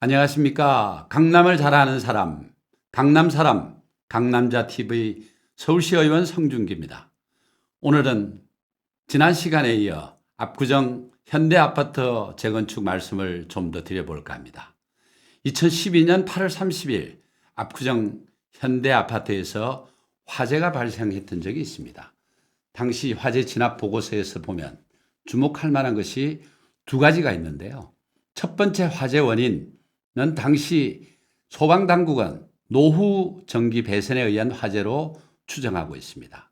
안녕하십니까. 강남을 잘 아는 사람, 강남 사람, 강남자 TV 서울시 의원 성준기입니다. 오늘은 지난 시간에 이어 압구정 현대아파트 재건축 말씀을 좀 더 드려볼까 합니다. 2012년 8월 30일 압구정 현대아파트에서 화재가 발생했던 적이 있습니다. 당시 화재 진압 보고서에서 보면 주목할 만한 것이 두 가지가 있는데요. 첫 번째 화재 원인은 당시 소방당국은 노후 전기 배선에 의한 화재로 추정하고 있습니다.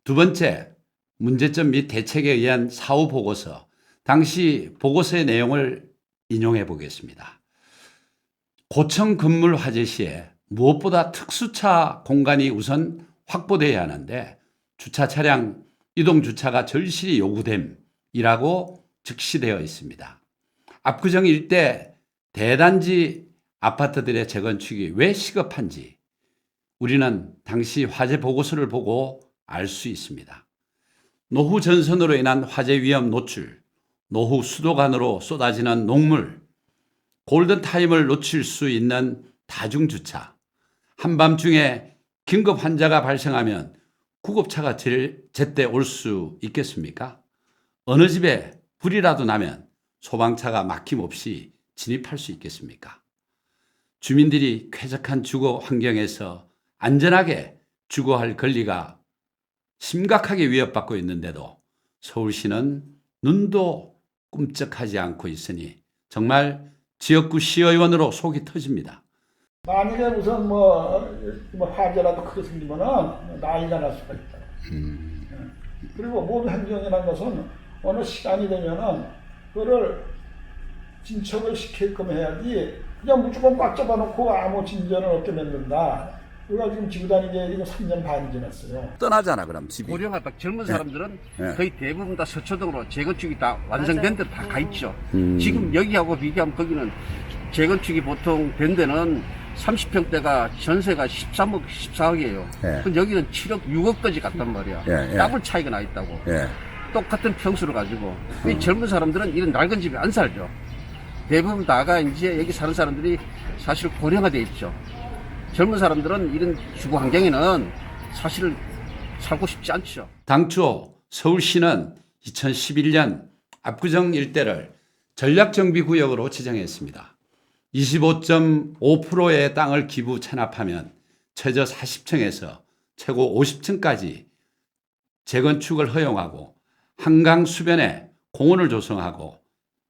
두 번째, 문제점 및 대책에 의한 사후 보고서, 당시 보고서의 내용을 인용해 보겠습니다. 고층 건물 화재 시에 무엇보다 특수차 공간이 우선 확보되어야 하는데 주차 차량 이동 주차가 절실히 요구됨이라고 즉시되어 있습니다. 압구정 일대 대단지 아파트들의 재건축이 왜 시급한지 우리는 당시 화재 보고서를 보고 알 수 있습니다. 노후 전선으로 인한 화재 위험 노출, 노후 수도관으로 쏟아지는 녹물, 골든타임을 놓칠 수 있는 다중주차, 한밤중에 긴급 환자가 발생하면 구급차가 제때 올 수 있겠습니까? 어느 집에 불이라도 나면 소방차가 막힘없이 진입할 수 있겠습니까? 주민들이 쾌적한 주거 환경에서 안전하게 주거할 권리가 심각하게 위협받고 있는데도 서울시는 눈도 꿈쩍하지 않고 있으니 정말 지역구 시의원으로 속이 터집니다. 만약에 우선 뭐 화재라도 크게 생기면은 난리가 날 수가 있다. 그리고 모든 행정이라는 것은 어느 시간이 되면은 그거를 진척을 시키게끔 해야지 그냥 무조건 꽉 잡아놓고 아무 진전을 없게 만든다. 우리가 지금 지구단위계 지금 3년 반이 지났어요. 떠나잖아 그럼 집이. 고령화 딱 젊은 사람들은 네. 거의 대부분 다 서초동으로 재건축이 다 완성된 데 다 가 있죠. 지금 여기하고 비교하면 거기는 재건축이 보통 된 데는 30평대가 전세가 13억, 14억이에요. 네. 근데 여기는 7억, 6억까지 갔단 말이야. 네, 네. 더블 차이가 나 있다고. 예. 똑같은 평수를 가지고. 이 젊은 사람들은 이런 낡은 집에 안 살죠. 대부분 다가 이제 여기 사는 사람들이 사실 고령화돼 있죠. 젊은 사람들은 이런 주거 환경에는 사실 살고 싶지 않죠. 당초 서울시는 2011년 압구정 일대를 전략정비구역으로 지정했습니다. 25.5%의 땅을 기부 체납하면 최저 40층에서 최고 50층까지 재건축을 허용하고 한강 수변에 공원을 조성하고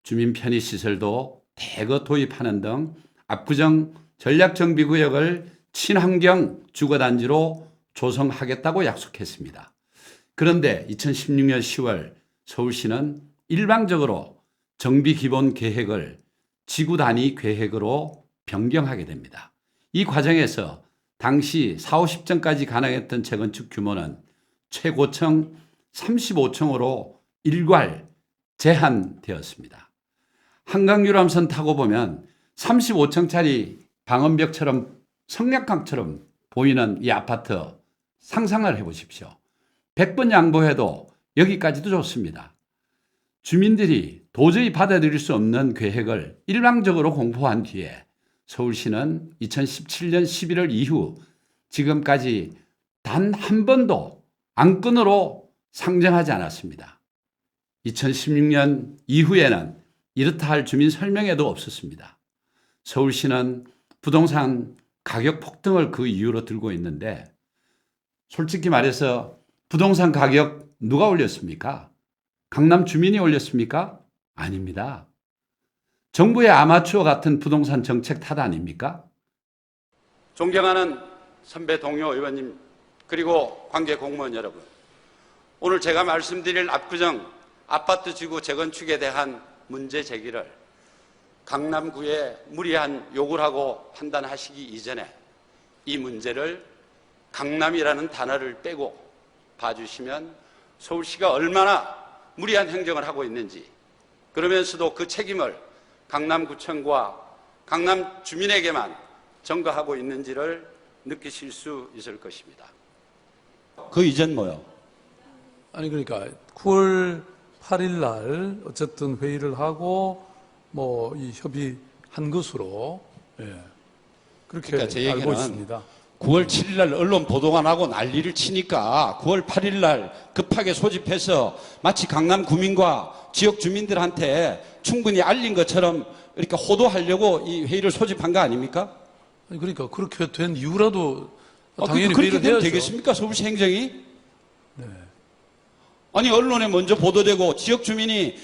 주민 편의시설도 대거 도입하는 등 압구정 전략정비구역을 친환경 주거단지로 조성하겠다고 약속했습니다. 그런데 2016년 10월 서울시는 일방적으로 정비기본계획을 지구단위 계획으로 변경하게 됩니다. 이 과정에서 당시 40, 50층까지 가능했던 재건축 규모는 최고층 35층으로 일괄 제한되었습니다. 한강 유람선 타고 보면 35층짜리 방음벽처럼 성략강처럼 보이는 이 아파트 상상을 해보십시오. 100번 양보해도 여기까지도 좋습니다. 주민들이 도저히 받아들일 수 없는 계획을 일방적으로 공포한 뒤에 서울시는 2017년 11월 이후 지금까지 단 한 번도 안건으로 상정하지 않았습니다. 2016년 이후에는 이렇다 할 주민 설명회도 없었습니다. 서울시는 부동산 가격 폭등을 그 이유로 들고 있는데 솔직히 말해서 부동산 가격 누가 올렸습니까? 강남 주민이 올렸습니까? 아닙니다. 정부의 아마추어 같은 부동산 정책 탓 아닙니까? 존경하는 선배 동료 의원님 그리고 관계 공무원 여러분, 오늘 제가 말씀드릴 압구정 아파트 지구 재건축에 대한 문제 제기를 강남구에 무리한 요구를 하고 판단하시기 이전에 이 문제를 강남이라는 단어를 빼고 봐주시면 서울시가 얼마나 무리한 행정을 하고 있는지, 그러면서도 그 책임을 강남구청과 강남 주민에게만 전가하고 있는지를 느끼실 수 있을 것입니다. 그 이전 뭐요? 아니 그러니까 9월 8일 날 어쨌든 회의를 하고 뭐 이 협의 한 것으로 그렇게 그러니까 제 알고 얘기는 있습니다. 9월 7일 날 언론 보도가 나고 난리를 치니까 9월 8일 날 급하게 소집해서 마치 강남 구민과 지역 주민들한테 충분히 알린 것처럼 이렇게 호도하려고 이 회의를 소집한 거 아닙니까? 아니, 그러니까 그렇게 된 이유라도 당연히 그렇게 회의를 되면 해야죠. 되겠습니까? 서울시 행정이? 아니 언론에 먼저 보도되고 지역 주민이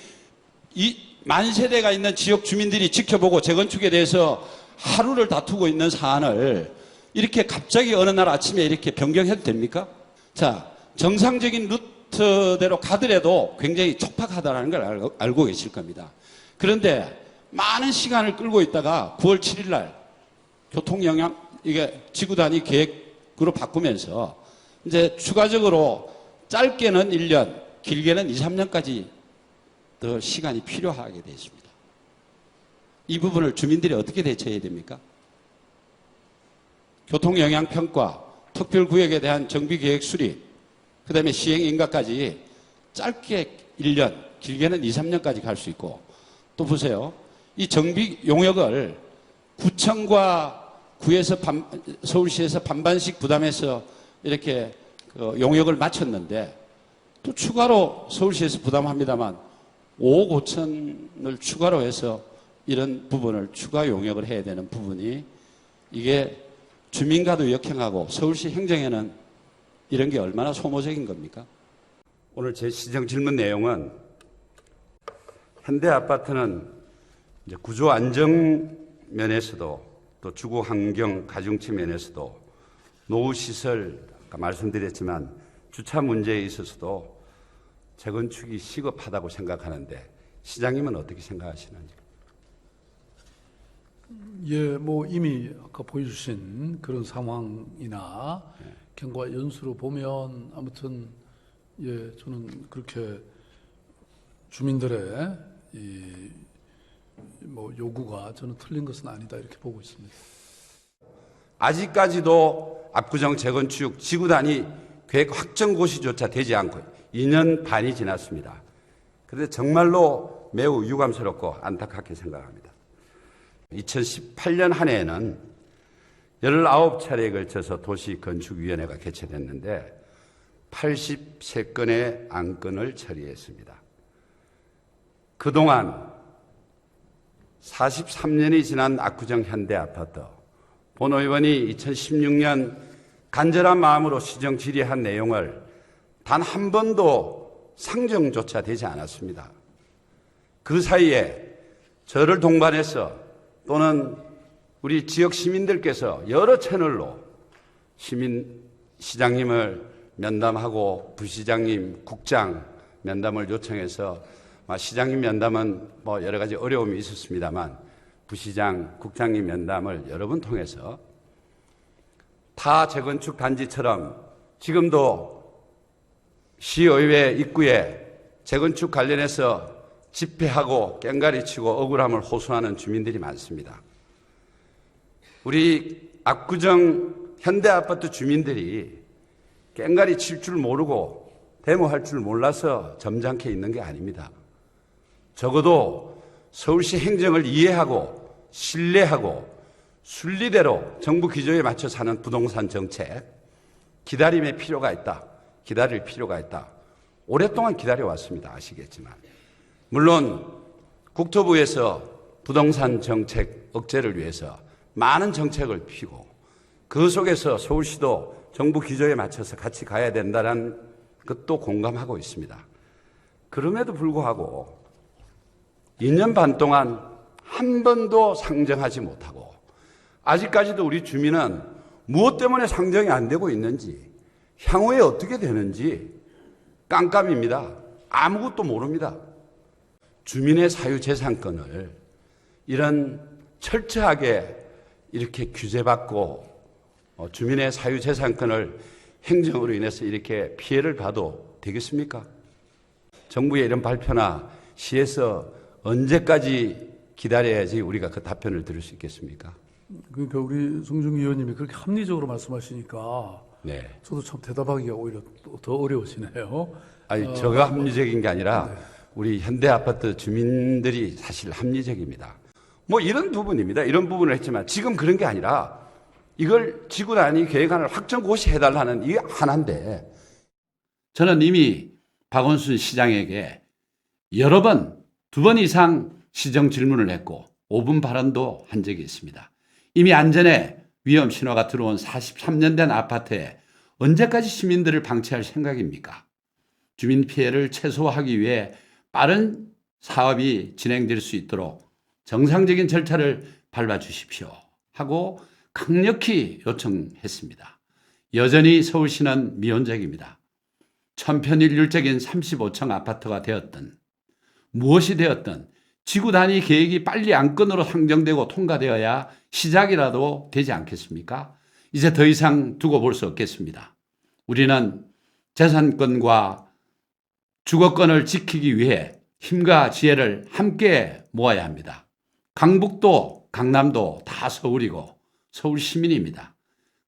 이 만세대가 있는 지역 주민들이 지켜보고 재건축에 대해서 하루를 다투고 있는 사안을 이렇게 갑자기 어느 날 아침에 이렇게 변경해도 됩니까? 자, 정상적인 루트대로 가더라도 굉장히 촉박하다는 걸 알고 계실 겁니다. 그런데 많은 시간을 끌고 있다가 9월 7일 날 교통 영향 이게 지구 단위 계획으로 바꾸면서 이제 추가적으로 짧게는 1년, 길게는 2, 3년까지 더 시간이 필요하게 되어 있습니다. 이 부분을 주민들이 어떻게 대처해야 됩니까? 교통영향평가, 특별구역에 대한 정비계획 수립, 그 다음에 시행인가까지 짧게 1년, 길게는 2, 3년까지 갈 수 있고 또 보세요. 이 정비 용역을 구청과 구에서 서울시에서 반반씩 부담해서 이렇게 그 용역을 마쳤는데 또 추가로 서울시에서 부담합니다만 5억 5천을 추가로 해서 이런 부분을 추가 용역을 해야 되는 부분이 이게 주민과도 역행하고 서울시 행정에는 이런 게 얼마나 소모적인 겁니까? 오늘 제 시정 질문 내용은 현대아파트는 이제 구조 안정 면에서도 또 주거 환경 가중치 면에서도 노후 시설 아까 말씀드렸지만 주차 문제에 있어서도 재건축이 시급하다고 생각하는데 시장님은 어떻게 생각하시는지? 예, 뭐 이미 아까 보여주신 그런 상황이나 경과 연수로 보면 아무튼 예, 저는 그렇게 주민들의 이 뭐 요구가 저는 틀린 것은 아니다 이렇게 보고 있습니다. 아직까지도 압구정 재건축 지구 단위 계획 확정 고시조차 되지 않고 2년 반이 지났습니다. 그런데 정말로 매우 유감스럽고 안타깝게 생각합니다. 2018년 한 해에는 19차례에 걸쳐서 도시건축위원회가 개최됐는데 83건의 안건을 처리했습니다. 그동안 43년이 지난 압구정 현대아파트 본 의원이 2016년 간절한 마음으로 시정 질의한 내용을 단 한 번도 상정조차 되지 않았습니다. 그 사이에 저를 동반해서 또는 우리 지역 시민들께서 여러 채널로 시장님을 면담하고 부시장님, 국장 면담을 요청해서 시장님 면담은 뭐 여러 가지 어려움이 있었습니다만 부시장, 국장님 면담을 여러 번 통해서 타 재건축 단지처럼 지금도 시의회 입구에 재건축 관련해서 집회하고 깽가리 치고 억울함을 호소하는 주민들이 많습니다. 우리 압구정 현대아파트 주민들이 깽가리 칠 줄 모르고 데모할 줄 몰라서 점잖게 있는 게 아닙니다. 적어도 서울시 행정을 이해하고 신뢰하고 순리대로 정부 기조에 맞춰 사는 부동산 정책 기다림의 필요가 있다. 기다릴 필요가 있다. 오랫동안 기다려왔습니다. 아시겠지만. 물론 국토부에서 부동산 정책 억제를 위해서 많은 정책을 피고 그 속에서 서울시도 정부 기조에 맞춰서 같이 가야 된다는 것도 공감하고 있습니다. 그럼에도 불구하고 2년 반 동안 한 번도 상정하지 못하고 아직까지도 우리 주민은 무엇 때문에 상정이 안 되고 있는지 향후에 어떻게 되는지 깜깜입니다. 아무것도 모릅니다. 주민의 사유재산권을 이런 철저하게 이렇게 규제받고 주민의 사유재산권을 행정으로 인해서 이렇게 피해를 봐도 되겠습니까? 정부의 이런 발표나 시에서 언제까지 기다려야지 우리가 그 답변을 들을 수 있겠습니까? 그러니까 우리 송중기 의원님이 그렇게 합리적으로 말씀하시니까 네. 저도 참 대답하기가 오히려 더 어려우시네요. 아니, 저가 합리적인 게 아니라 우리 현대아파트 주민들이 사실 합리적입니다. 뭐 이런 부분입니다. 이런 부분을 했지만 지금 그런 게 아니라 이걸 지구 단위 계획안을 확정고시 해달라는 이게 하나인데, 저는 이미 박원순 시장에게 여러 번, 2번 이상 시정 질문을 했고 5분 발언도 한 적이 있습니다. 이미 안전에 위험 신호가 들어온 43년 된 아파트에 언제까지 시민들을 방치할 생각입니까? 주민 피해를 최소화하기 위해 빠른 사업이 진행될 수 있도록 정상적인 절차를 밟아 주십시오 하고 강력히 요청했습니다. 여전히 서울시는 미온적입니다. 천편일률적인 35층 아파트가 되었든 무엇이 되었든 지구 단위 계획이 빨리 안건으로 상정되고 통과되어야 시작이라도 되지 않겠습니까? 이제 더 이상 두고 볼 수 없겠습니다. 우리는 재산권과 주거권을 지키기 위해 힘과 지혜를 함께 모아야 합니다. 강북도 강남도 다 서울이고 서울 시민입니다.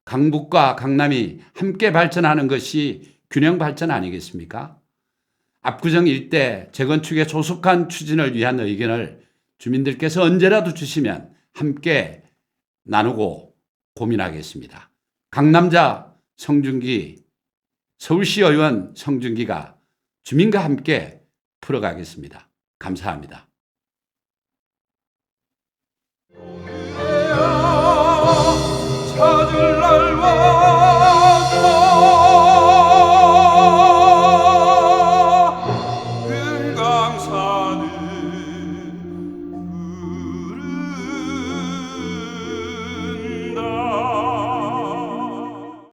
강북과 강남이 함께 발전하는 것이 균형 발전 아니겠습니까? 압구정 일대 재건축의 조속한 추진을 위한 의견을 주민들께서 언제라도 주시면 함께 나누고 고민하겠습니다. 강남자 성준기, 서울시 의원 성준기가 주민과 함께 풀어가겠습니다. 감사합니다.